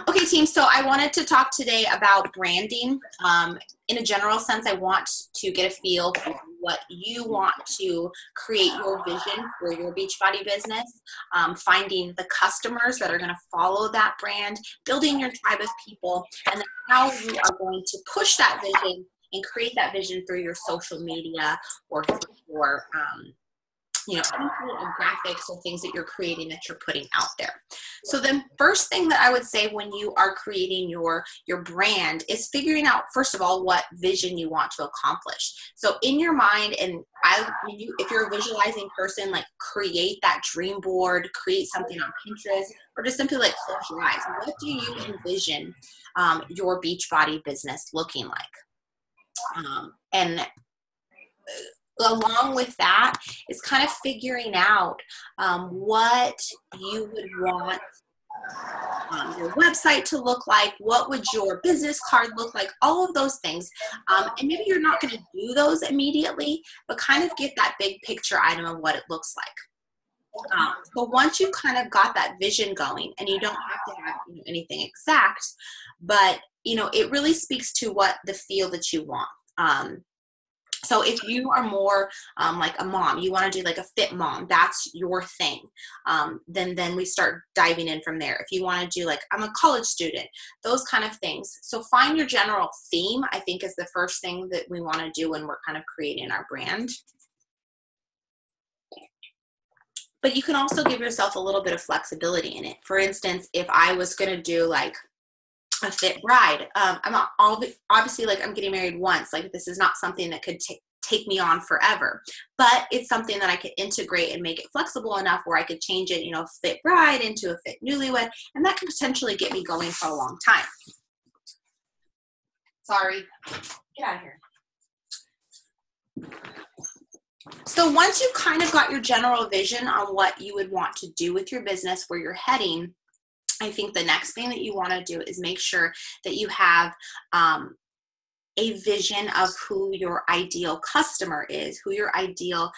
Okay, team, so I wanted to talk today about branding. In a general sense, I want to get a feel for what you want to create your vision for your Beachbody business, finding the customers that are going to follow that brand, building your tribe of people, and then how you are going to push that vision and create that vision through your social media or through your any kind of graphics or things that you're creating that you're putting out there. So the first thing that I would say when you are creating your brand is figuring out, first of all, what vision you want to accomplish. So in your mind, and if you're a visualizing person, like create that dream board, create something on Pinterest, or just simply like close your eyes. What do you envision your Beachbody business looking like? And along with that is kind of figuring out what you would want your website to look like, what would your business card look like, all of those things. And maybe you're not going to do those immediately, but kind of get that big picture item of what it looks like. But once you kind of got that vision going, and you don't have to have anything exact, but it really speaks to what the feel that you want. So if you are more like a mom, you want to do like a fit mom, that's your thing. Then we start diving in from there. If you want to do like, I'm a college student, those kind of things. So find your general theme, I think, is the first thing that we want to do when we're kind of creating our brand. But you can also give yourself a little bit of flexibility in it. For instance, if I was going to do like a fit bride, I'm not obviously, like, I'm getting married once, like this is not something that could take me on forever, but it's something that I could integrate and make it flexible enough where I could change it, fit bride into a fit newlywed, and that could potentially get me going for a long time. Sorry, get out of here. So once you've kind of got your general vision on what you would want to do with your business, where you're heading, I think the next thing that you want to do is make sure that you have a vision of who your ideal customer is, who your ideal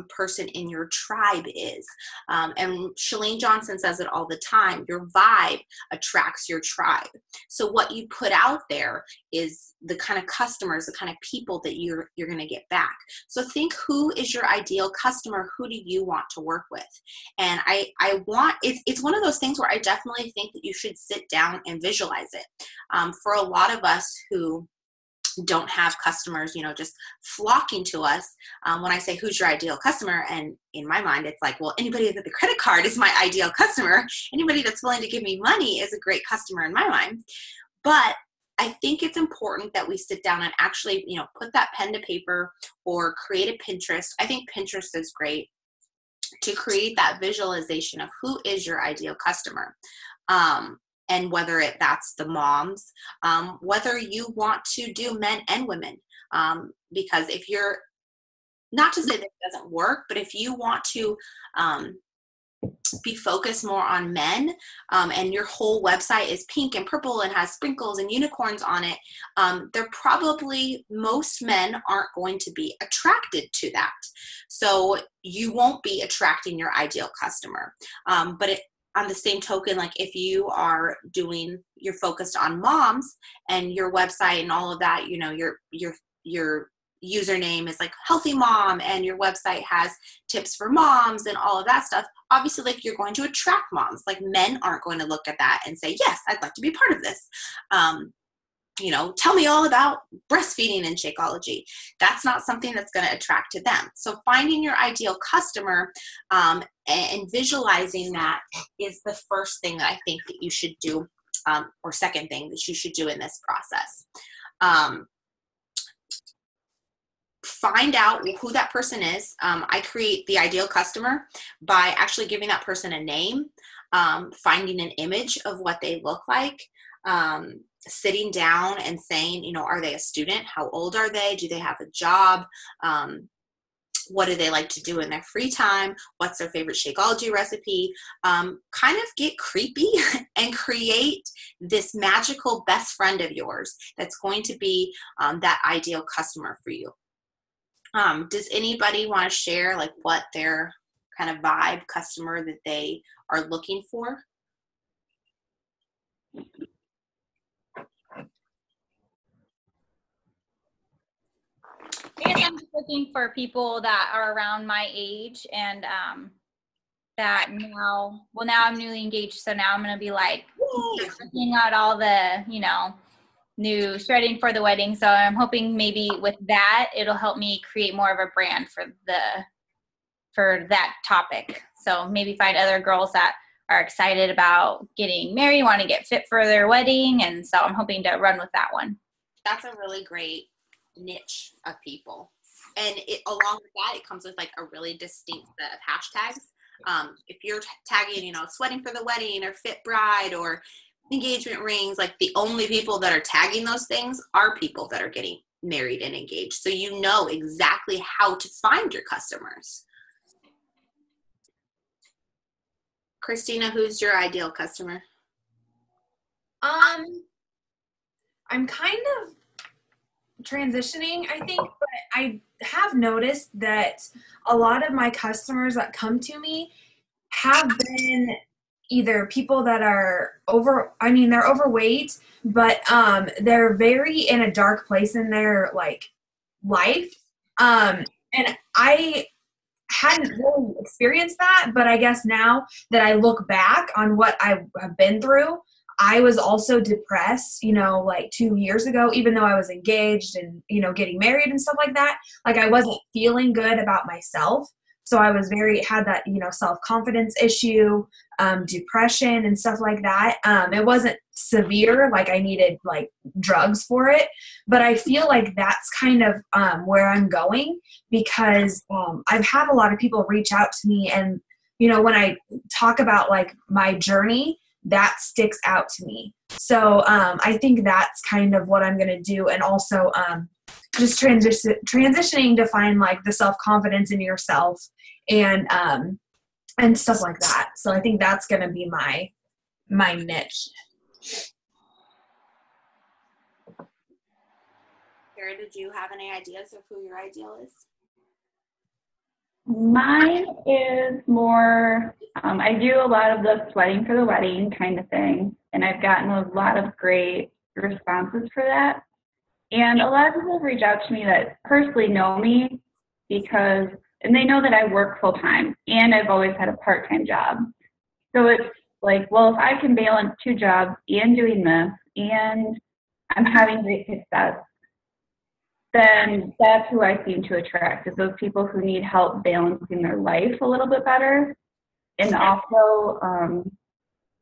person in your tribe is. And Chalene Johnson says it all the time, your vibe attracts your tribe. So what you put out there is the kind of customers, the kind of people that you're going to get back. So think, who is your ideal customer? Who do you want to work with? And it's one of those things where I definitely think that you should sit down and visualize it. For a lot of us who don't have customers, just flocking to us. When I say, who's your ideal customer? And in my mind, it's like, well, anybody with a credit card is my ideal customer. Anybody that's willing to give me money is a great customer in my mind. But I think it's important that we sit down and actually, put that pen to paper or create a Pinterest. I think Pinterest is great to create that visualization of who is your ideal customer. And whether that's the moms, whether you want to do men and women, because if you're, not to say that it doesn't work, but if you want to be focused more on men, and your whole website is pink and purple and has sprinkles and unicorns on it, most men aren't going to be attracted to that. So you won't be attracting your ideal customer. But on the same token, like if you're focused on moms and your website and all of that, your username is like healthy mom and your website has tips for moms and all of that stuff, obviously, like, you're going to attract moms. Like, men aren't going to look at that and say, yes, I'd like to be part of this. Tell me all about breastfeeding and Shakeology. That's not something that's going to attract to them. So finding your ideal customer and visualizing that is the first thing that I think that you should do, or second thing that you should do in this process. Find out who that person is. I create the ideal customer by actually giving that person a name, finding an image of what they look like, sitting down and saying, are they a student? How old are they? Do they have a job? What do they like to do in their free time? What's their favorite Shakeology recipe? Kind of get creepy and create this magical best friend of yours that's going to be that ideal customer for you. Does anybody want to share like what their kind of vibe customer that they are looking for? I guess I'm just looking for people that are around my age and that now I'm newly engaged, so now I'm going to be like looking at all the, new shredding for the wedding. So I'm hoping maybe with that, it'll help me create more of a brand for that topic. So maybe find other girls that are excited about getting married, want to get fit for their wedding. And so I'm hoping to run with that one. That's a really great niche of people. And along with that, it comes with like a really distinct set of hashtags. If you're tagging, sweating for the wedding or fit bride or engagement rings, like the only people that are tagging those things are people that are getting married and engaged. So you know exactly how to find your customers. Christina, who's your ideal customer? I'm kind of transitioning, I think, but I have noticed that a lot of my customers that come to me have been either people that are they're overweight, but they're very in a dark place in their like life. And I hadn't really experienced that, but I guess now that I look back on what I have been through, I was also depressed, like 2 years ago, even though I was engaged and, getting married and stuff like that. Like I wasn't feeling good about myself. So I was had that, self-confidence issue, depression and stuff like that. It wasn't severe, like I needed like drugs for it, but I feel like that's kind of where I'm going because I've had a lot of people reach out to me and, when I talk about like my journey, that sticks out to me. So I think that's kind of what I'm going to do. And also just transitioning to find like the self-confidence in yourself and stuff like that. So I think that's going to be my niche. Kara, did you have any ideas of who your ideal is? Mine is more, I do a lot of the sweating for the wedding kind of thing, and I've gotten a lot of great responses for that. And a lot of people reach out to me that personally know me and they know that I work full time and I've always had a part-time job. So it's like, well, if I can balance 2 jobs and doing this and I'm having great success, then that's who I seem to attract, is those people who need help balancing their life a little bit better. And also,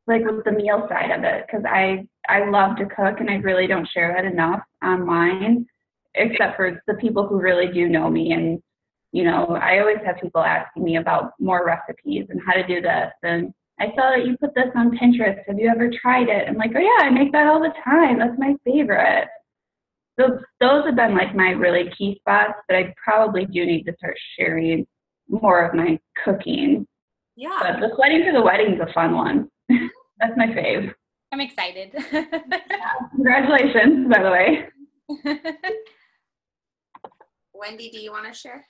like with the meal side of it, because I love to cook and I really don't share that enough online, except for the people who really do know me. And, I always have people asking me about more recipes and how to do this. And I saw that you put this on Pinterest. Have you ever tried it? I'm like, oh yeah, I make that all the time. That's my favorite. So those have been like my really key spots, but I probably do need to start sharing more of my cooking. Yeah. But the sweating for the wedding is a fun one. That's my fave. I'm excited. Congratulations, by the way. Wendy, do you want to share?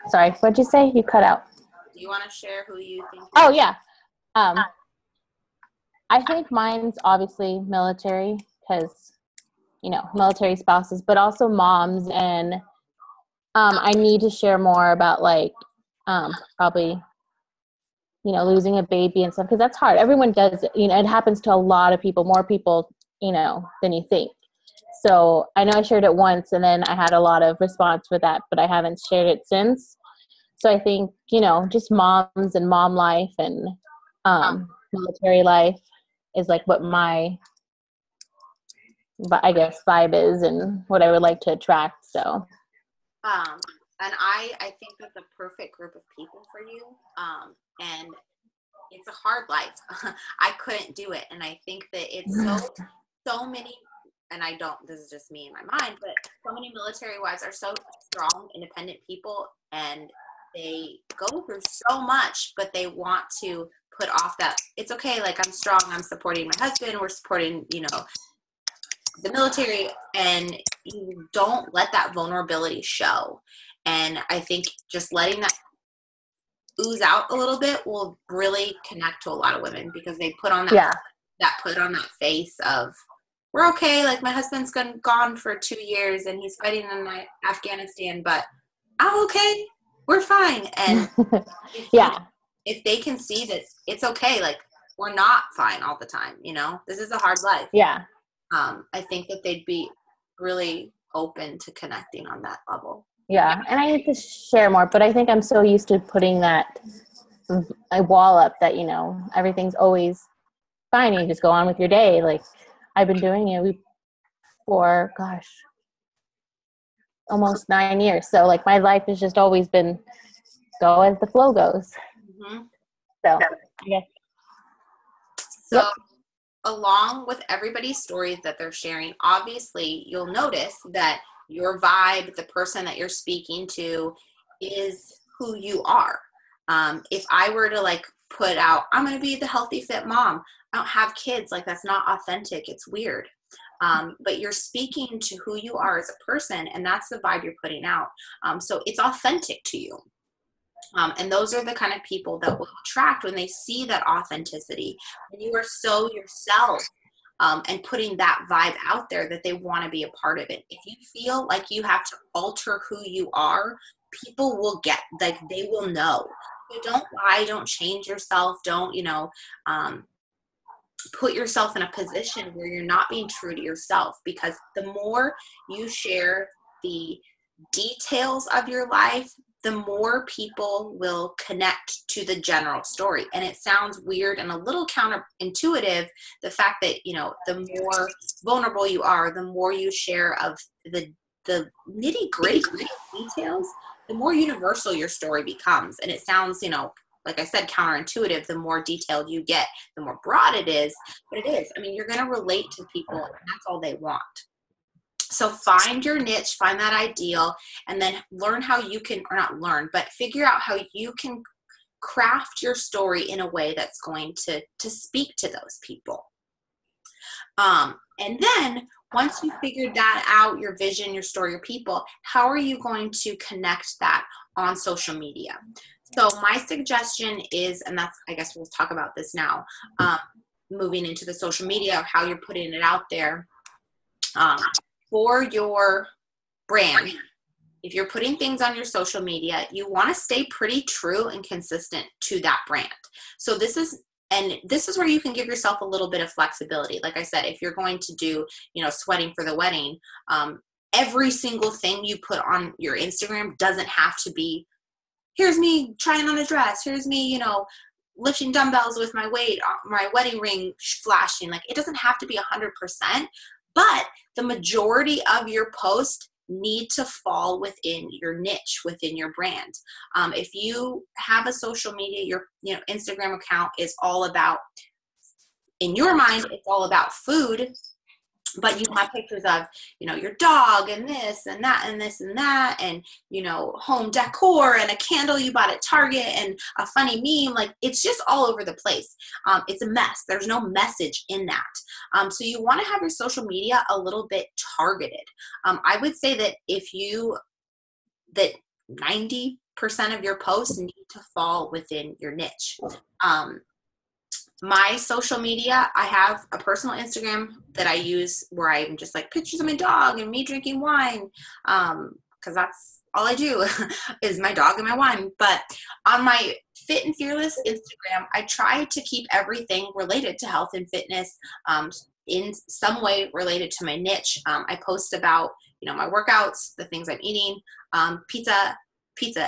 Sorry, what'd you say? You cut out. Do you want to share who you think? Oh, yeah. I think mine's obviously military because, military spouses, but also moms. And I need to share more about like probably, losing a baby and stuff because that's hard. Everyone does it. It happens to a lot of people, more people, than you think. So I know I shared it once and then I had a lot of response with that, but I haven't shared it since. So I think, just moms and mom life and military life is like what my, I guess, vibe is and what I would like to attract. So, and I think that's the perfect group of people for you. And it's a hard life. I couldn't do it. And I think that it's so many, and this is just me in my mind, but so many military wives are so strong, independent people, and they go through so much, but they want to put off that it's okay, like I'm strong, I'm supporting my husband, we're supporting, the military, and you don't let that vulnerability show. And I think just letting ooze out a little bit will really connect to a lot of women, because they put on that face of, we're okay. Like, my husband's gone for 2 years and he's fighting in Afghanistan, but I'm okay. We're fine. And if they can see that it's okay, like, we're not fine all the time, you know, this is a hard life. Yeah. I think that they'd be really open to connecting on that level. Yeah. And I need to share more, but I think I'm so used to putting that wall up that, you know, everything's always fine. You just go on with your day. Like, I've been doing it for, almost 9 years. So, like, my life has just always been go as the flow goes. Mm-hmm. So, yeah. So, along with everybody's stories that they're sharing, obviously you'll notice that your vibe, the person that you're speaking to, is who you are. If I were to, like, put out, I'm going to be the healthy, fit mom, I don't have kids, like, that's not authentic. It's weird. But you're speaking to who you are as a person, and that's the vibe you're putting out. So it's authentic to you. And those are the kind of people that will attract when they see that authenticity. When you are so yourself, and putting that vibe out there, that they want to be a part of it. If you feel like you have to alter who you are, people will get, like, they will know. So don't lie, don't change yourself, don't, you know, put yourself in a position where you're not being true to yourself, because the more you share the details of your life, the more people will connect to the general story. And it sounds weird and a little counterintuitive, the fact that, you know, the more vulnerable you are, the more you share of the nitty-gritty details, the more universal your story becomes. And it sounds, you know, like I said, counterintuitive. The more detailed you get, the more broad it is. But it is. I mean, you're going to relate to people, and that's all they want. So find your niche, find that ideal, and then learn how you can, or not learn, but figure out how you can craft your story in a way that's going to speak to those people. And then once you figured that out, your vision, your story, your people, how are you going to connect that on social media? So my suggestion is, and that's, I guess we'll talk about this now, moving into the social media, how you're putting it out there. For your brand, if you're putting things on your social media, you want to stay pretty true and consistent to that brand. So this is where you can give yourself a little bit of flexibility. Like I said, if you're going to do, you know, sweating for the wedding, every single thing you put on your Instagram doesn't have to be, here's me trying on a dress, here's me, you know, lifting dumbbells with my weight, my wedding ring flashing. Like, it doesn't have to be 100%. But the majority of your posts need to fall within your niche, within your brand. If you have a social media, your Instagram account is all about, in your mind, it's all about food, but you have pictures of, you know, your dog and this and that and this and that, and, you know, home decor and a candle you bought at Target and a funny meme. Like, it's just all over the place. It's a mess. There's no message in that. So you want to have your social media a little bit targeted. I would say that that 90% of your posts need to fall within your niche. My social media, I have a personal Instagram that I use where I'm just like pictures of my dog and me drinking wine, because that's all I do is my dog and my wine. But on my Fit and Fearless Instagram, I try to keep everything related to health and fitness, in some way related to my niche. I post about, you know, my workouts, the things I'm eating, pizza,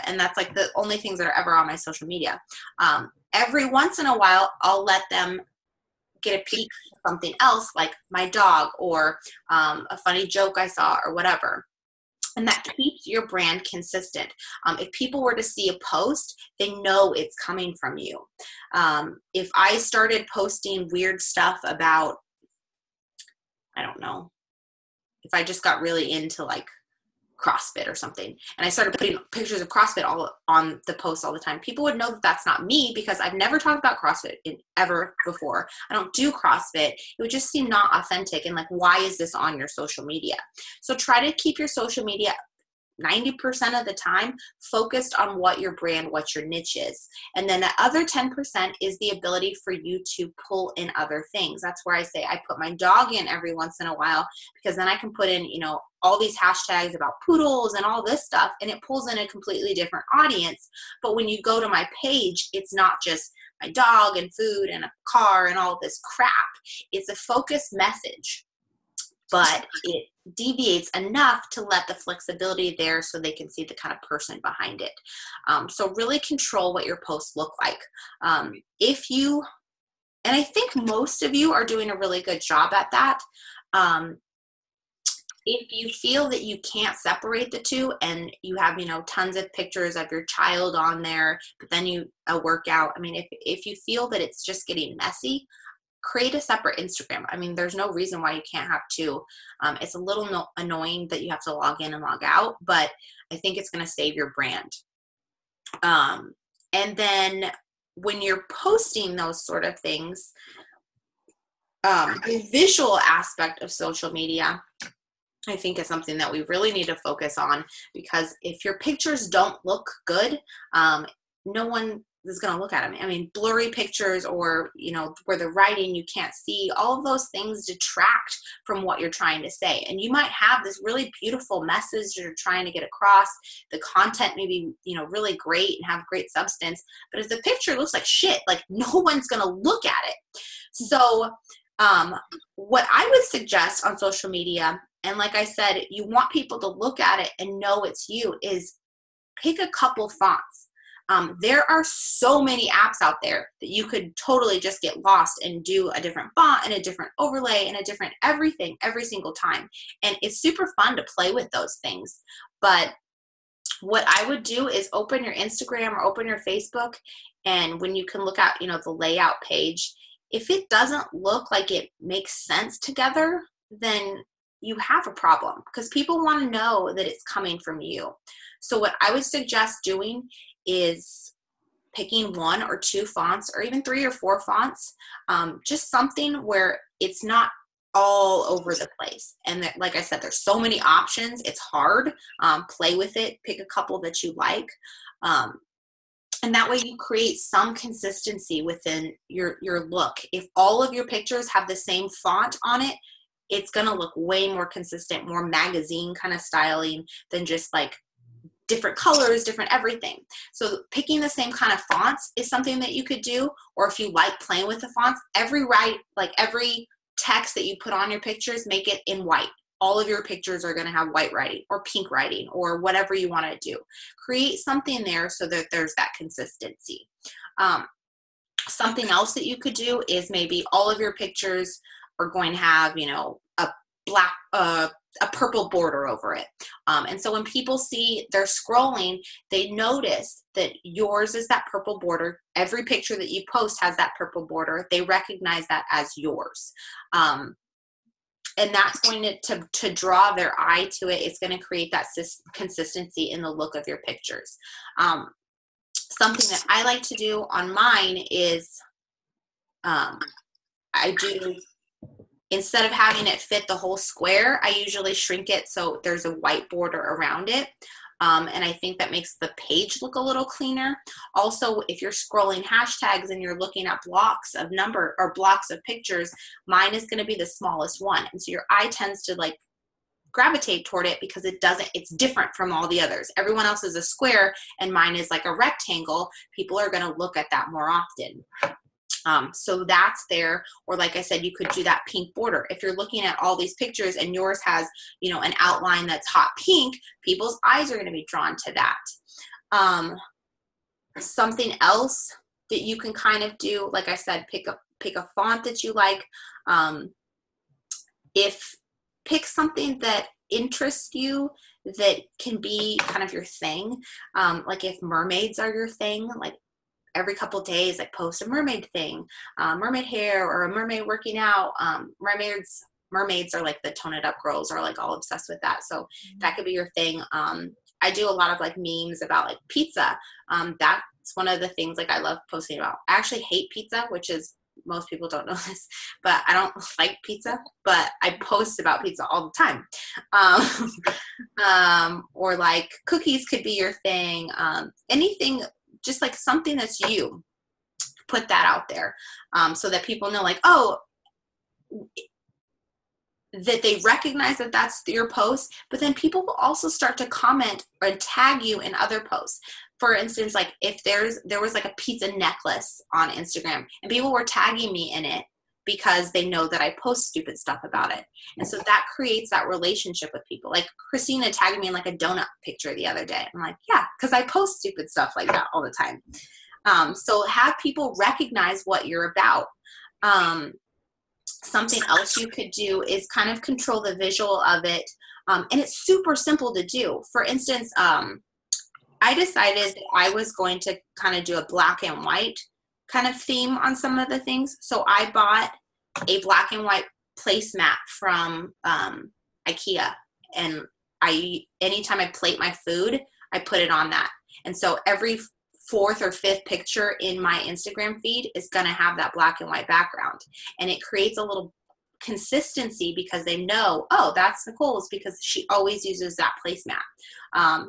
and that's like the only things that are ever on my social media. Every once in a while, I'll let them get a peek at something else, like my dog or a funny joke I saw or whatever. And that keeps your brand consistent. If people were to see a post, they know it's coming from you. If I started posting weird stuff about, I don't know, if I just got really into like CrossFit or something, and I started putting pictures of CrossFit all on the post all the time, people would know that that's not me, because I've never talked about CrossFit ever before. I don't do CrossFit. It would just seem not authentic, and like, why is this on your social media? So try to keep your social media 90% of the time focused on what your brand, what your niche is. And then the other 10% is the ability for you to pull in other things. That's where I say I put my dog in every once in a while, because then I can put in, all these hashtags about poodles and all this stuff, and it pulls in a completely different audience. But when you go to my page, it's not just my dog and food and a car and all this crap. It's a focused message, but it deviates enough to let the flexibility there so they can see the kind of person behind it. So really control what your posts look like. And I think most of you are doing a really good job at that. If you feel that you can't separate the two and you have, tons of pictures of your child on there, but then a workout, if you feel that it's just getting messy, create a separate Instagram. There's no reason why you can't have two. It's a little annoying that you have to log in and log out, but I think it's going to save your brand. And then when you're posting those sort of things, the visual aspect of social media, I think is something that we really need to focus on, because if your pictures don't look good, no one is going to look at them. Blurry pictures or, where the writing you can't see, all of those things detract from what you're trying to say. And you might have this really beautiful message you're trying to get across. The content may be, really great and have great substance, but if the picture looks like shit, no one's going to look at it. So what I would suggest on social media, and like I said, you want people to look at it and know it's you, is pick a couple fonts. There are so many apps out there that you could totally just get lost and do a different font and a different overlay and a different everything every single time. And it's super fun to play with those things. But what I would do is open your Instagram or open your Facebook, and when you can look at, the layout page, if it doesn't look like it makes sense together, then you have a problem, because people want to know that it's coming from you. So what I would suggest doing is picking 1 or 2 fonts, or even 3 or 4 fonts, just something where it's not all over the place. And that, like I said, there's so many options. It's hard. Play with it. Pick a couple that you like. And that way you create some consistency within your look. If all of your pictures have the same font on it, it's going to look way more consistent, more magazine kind of styling than just different colors, different everything. So picking the same kind of fonts is something that you could do. Or if you like playing with the fonts, every text that you put on your pictures, make it in white. All of your pictures are going to have white writing or pink writing or whatever you want to do. Create something there so that there's that consistency. Something else that you could do is maybe all of your pictures are going to have, a purple border over it. And so when people see they're scrolling, they notice that yours is that purple border. Every picture that you post has that purple border. They recognize that as yours. And that's going to draw their eye to it. It's going to create that consistency in the look of your pictures. Something that I like to do on mine is instead of having it fit the whole square, I usually shrink it so there's a white border around it. And I think that makes the page look a little cleaner. Also, if you're scrolling hashtags and you're looking at blocks of number or blocks of pictures, mine is going to be the smallest one. And so your eye tends to gravitate toward it because it's different from all the others. Everyone else is a square and mine is like a rectangle. People are going to look at that more often. So that's there. Or like I said, you could do that pink border. If you're looking at all these pictures and yours has, an outline that's hot pink, people's eyes are going to be drawn to that. Something else that you can kind of do, like I said, pick a font that you like. Pick something that interests you, that can be kind of your thing. Like if mermaids are your thing, every couple of days, post a mermaid thing, mermaid hair or a mermaid working out. Mermaids are the Tone It Up girls are all obsessed with that. So that could be your thing. I do a lot of memes about pizza. That's one of the things I love posting about. I actually hate pizza, which is most people don't know this, but I don't like pizza, but I post about pizza all the time. Or like cookies could be your thing. Anything, just like something that's you, put that out there, so that people know, like, oh, that they recognize that that's your post, but then people will also start to comment or tag you in other posts. For instance, like if there was like a pizza necklace on Instagram and people were tagging me in it because they know that I post stupid stuff about it. And so that creates that relationship with people. Like Christina tagged me in like a donut picture the other day. I'm like, yeah, because I post stupid stuff like that all the time. So have people recognize what you're about. Something else you could do is kind of control the visual of it. And it's super simple to do. For instance, I decided that I was going to kind of do a black and white kind of theme on some of the things. So I bought a black and white placemat from IKEA. And anytime I plate my food, I put it on that. And so every fourth or fifth picture in my Instagram feed is going to have that black and white background. And it creates a little consistency because they know, oh, that's Nicole's because she always uses that placemat.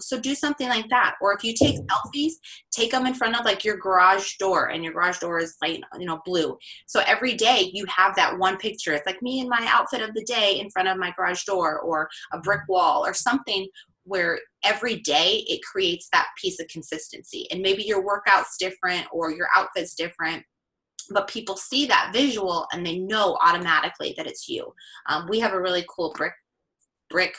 So do something like that. Or if you take selfies, take them in front of like your garage door, and your garage door is like, blue. So every day you have that one picture. It's like me in my outfit of the day in front of my garage door, or a brick wall, or something where every day it creates that piece of consistency. And maybe your workout's different or your outfit's different, but people see that visual and they know automatically that it's you. We have a really cool brick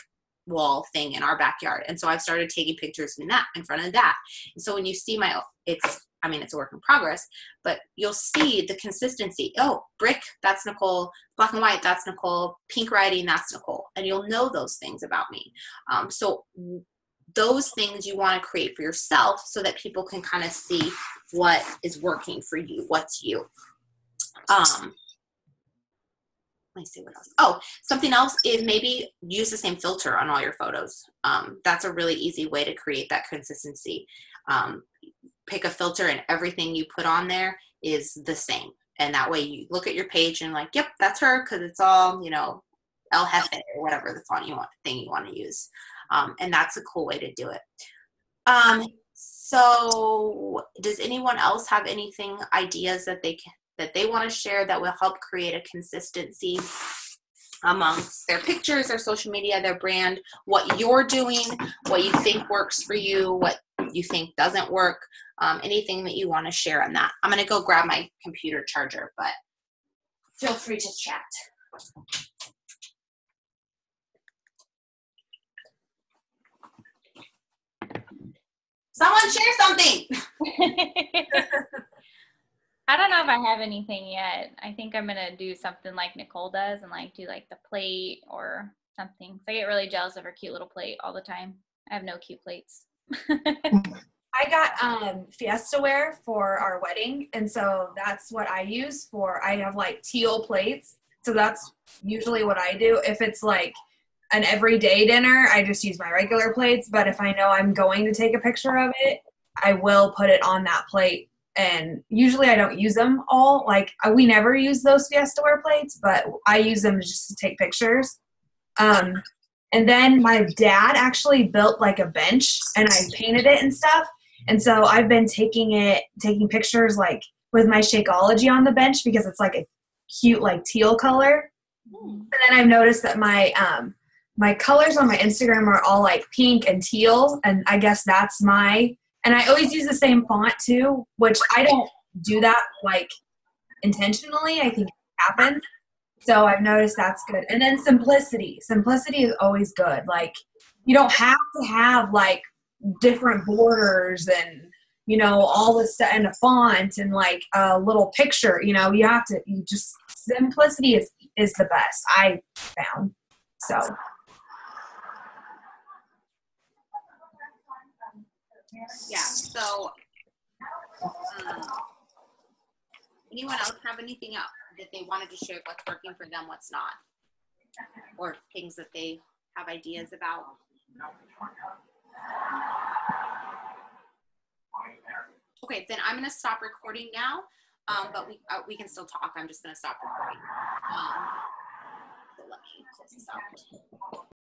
wall thing in our backyard. And so I've started taking pictures in front of that. And so when you see it's a work in progress, but you'll see the consistency. Oh, brick, that's Nicole. Black and white, that's Nicole. Pink writing, that's Nicole. And you'll know those things about me. So those things you want to create for yourself so that people can kind of see what is working for you, what's you. Let me see what else. Oh, something else is maybe use the same filter on all your photos. That's a really easy way to create that consistency. Pick a filter and everything you put on there is the same. And that way you look at your page and like, yep, that's her, because it's all, El Jefe or whatever the thing you want to use. And that's a cool way to do it. So does anyone else have ideas that they want to share that will help create a consistency amongst their pictures, their social media, their brand, what you're doing, what you think works for you, what you think doesn't work, anything that you want to share on that. I'm going to go grab my computer charger, but feel free to chat. Someone share something. I don't know if I have anything yet. I think I'm gonna do something like Nicole does and like do like the plate or something. So I get really jealous of her cute little plate all the time. I have no cute plates. I got Fiesta ware for our wedding, and so that's what I use I have like teal plates. So that's usually what I do. If it's like an everyday dinner, I just use my regular plates. But if I know I'm going to take a picture of it, I will put it on that plate. And usually I don't use them all. Like we never use those Fiesta ware plates, but I use them just to take pictures. And then my dad actually built like a bench and I painted it and stuff. And so I've been taking pictures like with my Shakeology on the bench because it's like a cute like teal color. And then I've noticed that my colors on my Instagram are all like pink and teal, and I guess and I always use the same font too, which I don't do that like intentionally. I think it happens. So I've noticed that's good. And then simplicity. Simplicity is always good. Like you don't have to have like different borders and, all this and a font and like a little picture, simplicity is the best I found. So. Yeah, so anyone else have anything else that they wanted to share, what's working for them, what's not, or things that they have ideas about? Okay, then I'm going to stop recording now. but we can still talk. I'm just going to stop recording. So let me close this out.